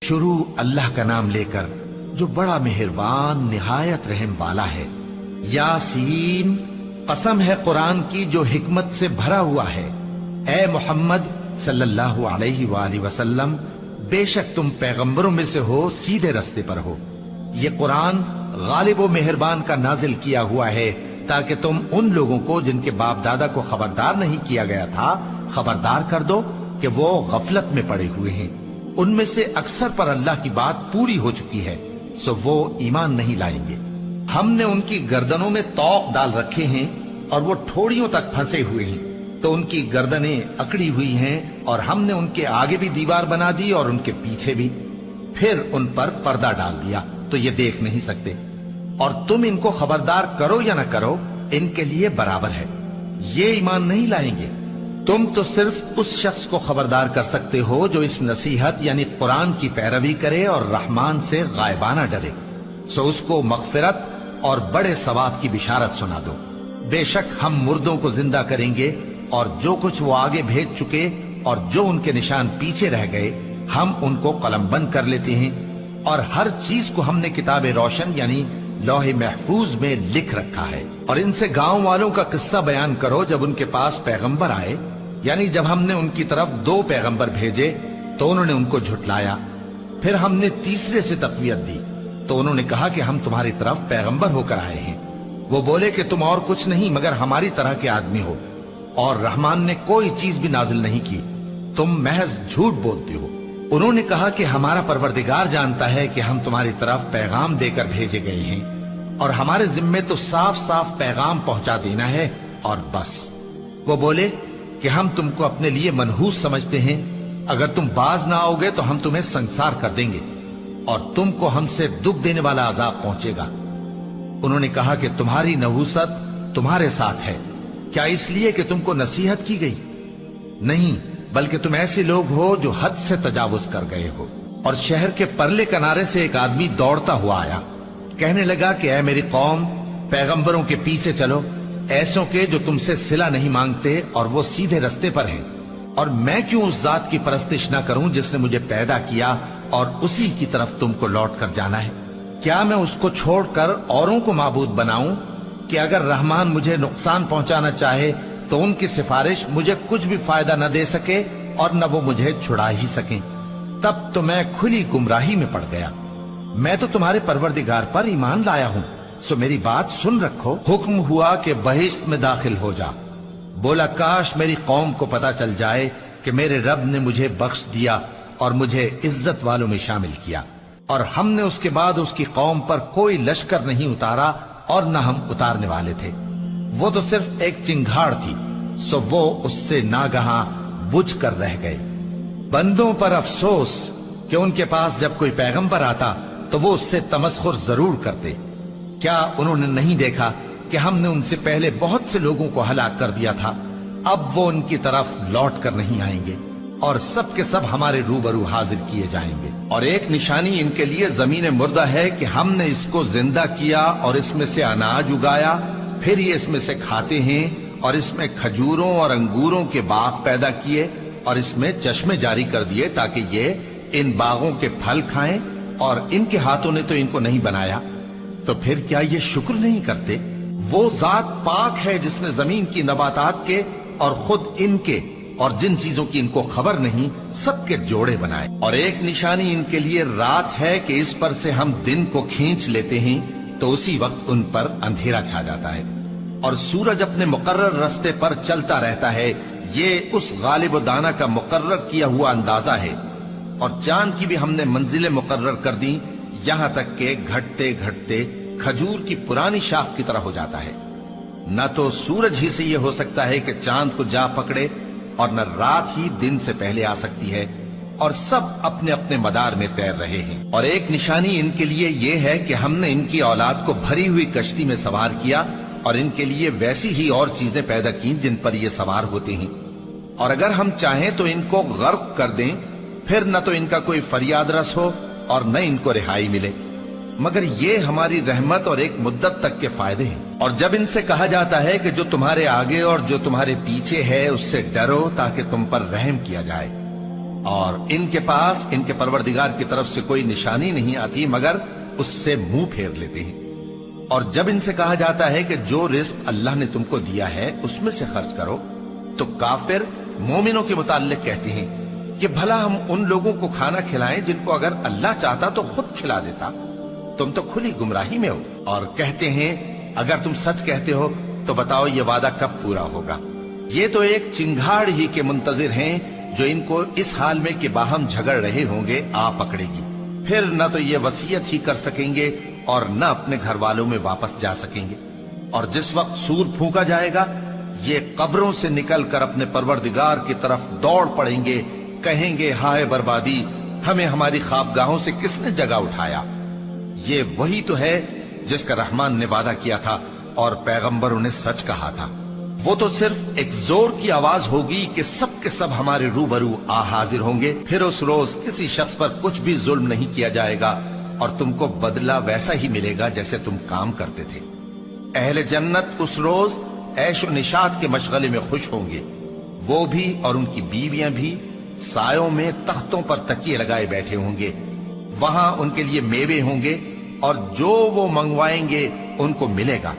शुरू अल्लाह का नाम लेकर जो बड़ा मेहरबान निहायत रहम वाला है। यासीन, कसम है कुरान की जो हिकमत से भरा हुआ है। ए मोहम्मद सल्लल्लाहु अलैहि वसल्लम, बेशक तुम पैगंबरों में से हो, सीधे रास्ते पर हो। ये कुरान गालिब व मेहरबान का नाजिल किया हुआ है ताकि तुम उन लोगों को जिनके बाप दादा को खबरदार नहीं किया गया था खबरदार कर दो कि वो गफलत में पड़े हुए हैं। उनमें से अक्सर पर अल्लाह की बात पूरी हो चुकी है, सो वो ईमान नहीं लाएंगे। हमने उनकी गर्दनों में तौक डाल रखे हैं और वो ठोड़ियों तक फंसे हुए हैं, तो उनकी गर्दनें अकड़ी हुई हैं और हमने उनके आगे भी दीवार बना दी और उनके पीछे भी। फिर उन पर पर्दा डाल दिया तो ये देख नहीं सकते। और तुम इनको खबरदार करो या ना करो, इनके लिए बराबर है, ये ईमान नहीं लाएंगे। तुम तो सिर्फ उस शख्स को खबरदार कर सकते हो जो इस नसीहत यानी कुरान की पैरवी करे और रहमान से गायबाना डरे, सो उसको मगफिरत और बड़े सवाब की बिशारत सुना दो। बेशक हम मुर्दों को जिंदा करेंगे और जो कुछ वो आगे भेज चुके और जो उनके निशान पीछे रह गए हम उनको कलमबंद कर लेते हैं। और हर चीज को हमने किताब रोशन यानी लौहे महफूज में लिख रखा है। और इनसे गांव वालों का किस्सा बयान करो जब उनके पास पैगंबर आए, यानी जब हमने उनकी तरफ 2 पैगंबर भेजे तो उन्होंने उनको झुटलाया। फिर हमने तीसरे से तकवीयत दी तो उन्होंने कहा कि हम तुम्हारी तरफ पैगंबर होकर आए हैं। वो बोले कि तुम और कुछ नहीं मगर हमारी तरह के आदमी हो और रहमान ने कोई चीज भी नाजिल नहीं की, तुम महज झूठ बोलते हो। उन्होंने कहा कि हमारा परवरदिगार जानता है कि हम तुम्हारी तरफ पैगाम देकर भेजे गए हैं और हमारे जिम्मे तो साफ साफ पैगाम पहुंचा देना है और बस। वो बोले कि हम तुमको अपने लिए मनहूस समझते हैं, अगर तुम बाज ना आओगे तो हम तुम्हें संसार कर देंगे और तुमको हमसे दुख देने वाला अजाब पहुंचेगा। उन्होंने कहा कि तुम्हारी नहूसत तुम्हारे साथ है, क्या इसलिए कि तुमको नसीहत की गई? नहीं, बल्कि तुम ऐसे लोग हो जो हद से तजावुज कर गए हो। और शहर के परले किनारे से एक आदमी दौड़ता हुआ आया, कहने लगा कि ऐ मेरी कौम, पैगंबरों के पीछे चलो, ऐसों के जो तुमसे सिला नहीं मांगते और वो सीधे रास्ते पर हैं। और मैं क्यों उस जात की परस्तिश ना करूं जिसने मुझे पैदा किया और उसी की तरफ तुमको लौट कर जाना है? क्या मैं उसको छोड़कर औरों को माबूद बनाऊं कि अगर रहमान मुझे नुकसान पहुंचाना चाहे तो उनकी सिफारिश मुझे कुछ भी फायदा न दे सके और न वो मुझे छुड़ा ही सके? तब तो मैं खुली गुमराही में पड़ गया। मैं तो तुम्हारे परवरदिगार पर ईमान लाया हूं, सो मेरी बात सुन रखो। हुक्म हुआ कि बहिश्त में दाखिल हो जा। बोला काश मेरी कौम को पता चल जाए कि मेरे रब ने मुझे बख्श दिया और मुझे इज्जत वालों में शामिल किया और हमने उसके बाद उसकी कौम पर कोई लश्कर नहीं उतारा और न हम उतारने वाले थे। वो तो सिर्फ एक चिंगाड़ थी, सो वो उससे नागहां बुझ कर रह गए। बंदों पर अफसोस कि उनके पास जब कोई पैगंबर आता तो वो उससे तमस्खुर जरूर करते। क्या उन्होंने नहीं देखा कि हमने उनसे पहले बहुत से लोगों को हलाक कर दिया था? अब वो उनकी तरफ लौट कर नहीं आएंगे और सब के सब हमारे रूबरू हाजिर किए जाएंगे। और एक निशानी इनके लिए जमीन मुर्दा है कि हमने इसको जिंदा किया और इसमें से अनाज उगाया, फिर ये इसमें से खाते हैं और इसमें खजूरों और अंगूरों के बाग पैदा किए और इसमें चश्मे जारी कर दिए ताकि ये इन बागों के फल खाएं, और इनके हाथों ने तो इनको नहीं बनाया, तो फिर क्या ये शुक्र नहीं करते? वो जात पाक है जिसने जमीन की नबातात के और खुद इनके और जिन चीजों की इनको खबर नहीं सबके जोड़े बनाए। और एक निशानी इनके लिए रात है कि इस पर से हम दिन को खींच लेते हैं तो उसी वक्त उन पर अंधेरा छा जाता है और सूरज अपने मुकर्रर रास्ते पर चलता रहता है। ये उस गालिब दाना का मुकर्रर किया हुआ अंदाजा है। और चांद की भी हमने मंजिलें मुकर्रर कर दी, यहां तक के घटते घटते खजूर की पुरानी शाख की तरह हो जाता है। न तो सूरज ही से यह हो सकता है कि चांद को जा पकड़े और न रात ही दिन से पहले आ सकती है, और सब अपने अपने मदार में तैर रहे हैं। और एक निशानी इनके लिए यह है कि हमने इनकी औलाद को भरी हुई कश्ती में सवार किया और इनके लिए वैसी ही और चीजें पैदा की जिन पर ये सवार होते हैं। और अगर हम चाहें तो इनको गर्क कर दें, फिर न तो इनका कोई फरियाद रस हो और न इनको रिहाई मिले, मगर ये हमारी रहमत और एक मुद्दत तक के फायदे हैं। और जब इनसे कहा जाता है कि जो तुम्हारे आगे और जो तुम्हारे पीछे है उससे डरो ताकि तुम पर रहम किया जाए, اور ان کے پاس ان کے پروردگار کی طرف سے کوئی نشانی نہیں آتی مگر اس سے منہ پھیر لیتے ہیں۔ اور جب ان سے کہا جاتا ہے کہ جو رزق اللہ نے تم کو دیا ہے اس میں سے خرچ کرو، تو کافر مومنوں کے متعلق کہتے ہیں کہ بھلا ہم ان لوگوں کو کھانا کھلائیں جن کو اگر اللہ چاہتا تو خود کھلا دیتا، تم تو کھلی گمراہی میں ہو۔ اور کہتے ہیں اگر تم سچ کہتے ہو تو بتاؤ یہ وعدہ کب پورا ہوگا؟ یہ تو ایک چنگھاڑ ہی کے منتظر ہیں جو ان کو اس حال میں کہ باہم جھگڑ رہے ہوں گے آ پکڑے گی، پھر نہ تو یہ وصیت ہی کر سکیں گے اور نہ اپنے گھر والوں میں واپس جا سکیں گے۔ اور جس وقت سور پھونکا جائے گا یہ قبروں سے نکل کر اپنے پروردگار کی طرف دوڑ پڑیں گے، کہیں گے ہائے بربادی، ہمیں ہماری خوابگاہوں سے کس نے جگہ اٹھایا۔ یہ وہی تو ہے جس کا رحمان نے وعدہ کیا تھا اور پیغمبروں نے سچ کہا تھا۔ وہ تو صرف ایک زور کی آواز ہوگی کہ سب کے سب ہمارے روبرو آ حاضر ہوں گے، پھر اس روز کسی شخص پر کچھ بھی ظلم نہیں کیا جائے گا اور تم کو بدلہ ویسا ہی ملے گا جیسے تم کام کرتے تھے۔ اہل جنت اس روز عیش و نشاط کے مشغلے میں خوش ہوں گے، وہ بھی اور ان کی بیویاں بھی سایوں میں تختوں پر تکیے لگائے بیٹھے ہوں گے، وہاں ان کے لیے میوے ہوں گے اور جو وہ منگوائیں گے ان کو ملے گا۔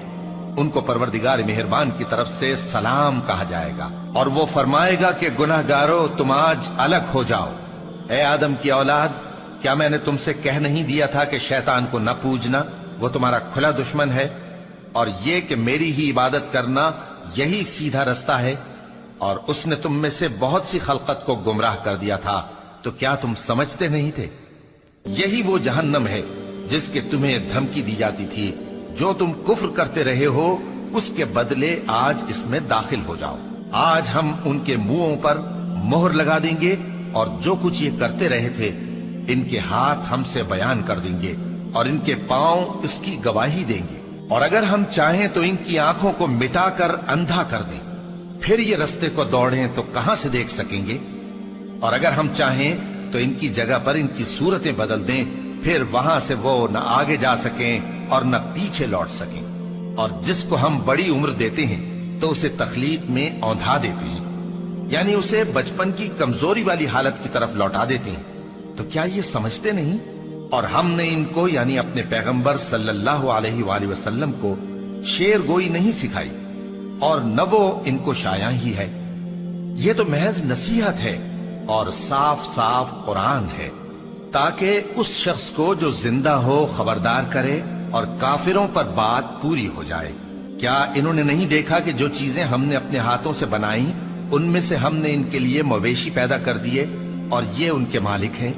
ان کو پروردگار مہربان کی طرف سے سلام کہا جائے گا اور وہ فرمائے گا کہ گناہگارو تم آج الگ ہو جاؤ۔ اے آدم کی اولاد، کیا میں نے تم سے کہہ نہیں دیا تھا کہ شیطان کو نہ پوجنا، وہ تمہارا کھلا دشمن ہے، اور یہ کہ میری ہی عبادت کرنا یہی سیدھا رستہ ہے، اور اس نے تم میں سے بہت سی خلقت کو گمراہ کر دیا تھا، تو کیا تم سمجھتے نہیں تھے؟ یہی وہ جہنم ہے جس کے تمہیں دھمکی دی جاتی تھی، جو تم کفر کرتے رہے ہو اس کے بدلے آج اس میں داخل ہو جاؤ۔ آج ہم ان کے منہوں پر مہر لگا دیں گے اور جو کچھ یہ کرتے رہے تھے ان کے ہاتھ ہم سے بیان کر دیں گے اور ان کے پاؤں اس کی گواہی دیں گے، اور اگر ہم چاہیں تو ان کی آنکھوں کو مٹا کر اندھا کر دیں، پھر یہ رستے کو دوڑیں تو کہاں سے دیکھ سکیں گے، اور اگر ہم چاہیں تو ان کی جگہ پر ان کی صورتیں بدل دیں، پھر وہاں سے وہ نہ آگے جا سکیں اور نہ پیچھے لوٹ سکیں۔ اور جس کو ہم بڑی عمر دیتے ہیں تو اسے تخلیق میں اوندھا دیتے ہیں، یعنی اسے بچپن کی کمزوری والی حالت کی طرف لوٹا دیتے ہیں، تو کیا یہ سمجھتے نہیں؟ اور ہم نے ان کو یعنی اپنے پیغمبر صلی اللہ علیہ وآلہ وسلم کو شعر گوئی نہیں سکھائی، اور نہ وہ ان کو شایع ہی ہے، یہ تو محض نصیحت ہے اور صاف صاف قرآن ہے، تاکہ اس شخص کو جو زندہ ہو خبردار کرے اور کافروں پر بات پوری ہو جائے۔ کیا انہوں نے نہیں دیکھا کہ جو چیزیں ہم نے اپنے ہاتھوں سے بنائیں ان میں سے ہم نے ان کے لیے مویشی پیدا کر دیے اور یہ ان کے مالک ہیں،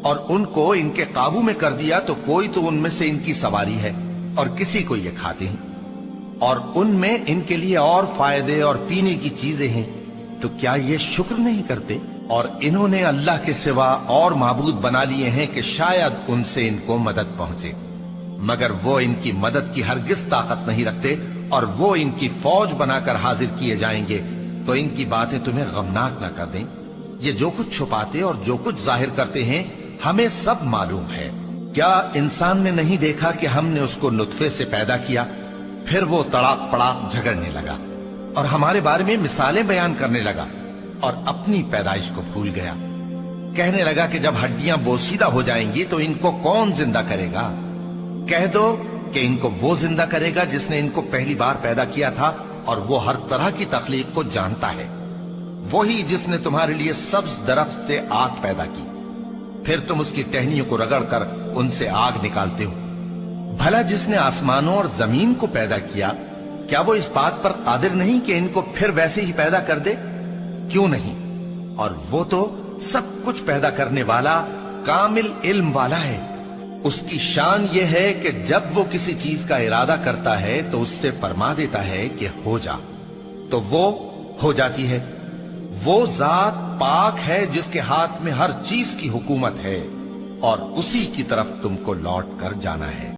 اور ان کو ان کے قابو میں کر دیا تو کوئی تو ان میں سے ان کی سواری ہے اور کسی کو یہ کھاتے ہیں، اور ان میں ان کے لیے اور فائدے اور پینے کی چیزیں ہیں، تو کیا یہ شکر نہیں کرتے؟ اور انہوں نے اللہ کے سوا اور معبود بنا لیے ہیں کہ شاید ان سے ان کو مدد پہنچے، مگر وہ ان کی مدد کی ہرگز طاقت نہیں رکھتے، اور وہ ان کی فوج بنا کر حاضر کیے جائیں گے تو ان کی باتیں تمہیں غمناک نہ کر دیں۔ یہ جو کچھ چھپاتے اور جو کچھ ظاہر کرتے ہیں ہمیں سب معلوم ہے۔ کیا انسان نے نہیں دیکھا کہ ہم نے اس کو نطفے سے پیدا کیا، پھر وہ تڑاک پڑاک جھگڑنے لگا اور ہمارے بارے میں مثالیں بیان کرنے لگا اور اپنی پیدائش کو بھول گیا، کہنے لگا کہ جب ہڈیاں بوسیدہ ہو جائیں گی تو ان کو کون زندہ کرے گا؟ کہہ دو کہ ان کو وہ زندہ کرے گا جس نے ان کو پہلی بار پیدا کیا تھا، اور وہ ہر طرح کی تخلیق کو جانتا ہے، وہی جس نے تمہارے لیے سبز درخت سے آگ پیدا کی، پھر تم اس کی ٹہنیوں کو رگڑ کر ان سے آگ نکالتے ہو۔ بھلا جس نے آسمانوں اور زمین کو پیدا کیا، کیا وہ اس بات پر قادر نہیں کہ ان کو پھر ویسے ہی پیدا کر دے؟ کیوں نہیں؟ اور وہ تو سب کچھ پیدا کرنے والا کامل علم والا ہے۔ اس کی شان یہ ہے کہ جب وہ کسی چیز کا ارادہ کرتا ہے تو اس سے فرما دیتا ہے کہ ہو جا، تو وہ ہو جاتی ہے۔ وہ ذات پاک ہے جس کے ہاتھ میں ہر چیز کی حکومت ہے، اور اسی کی طرف تم کو لوٹ کر جانا ہے۔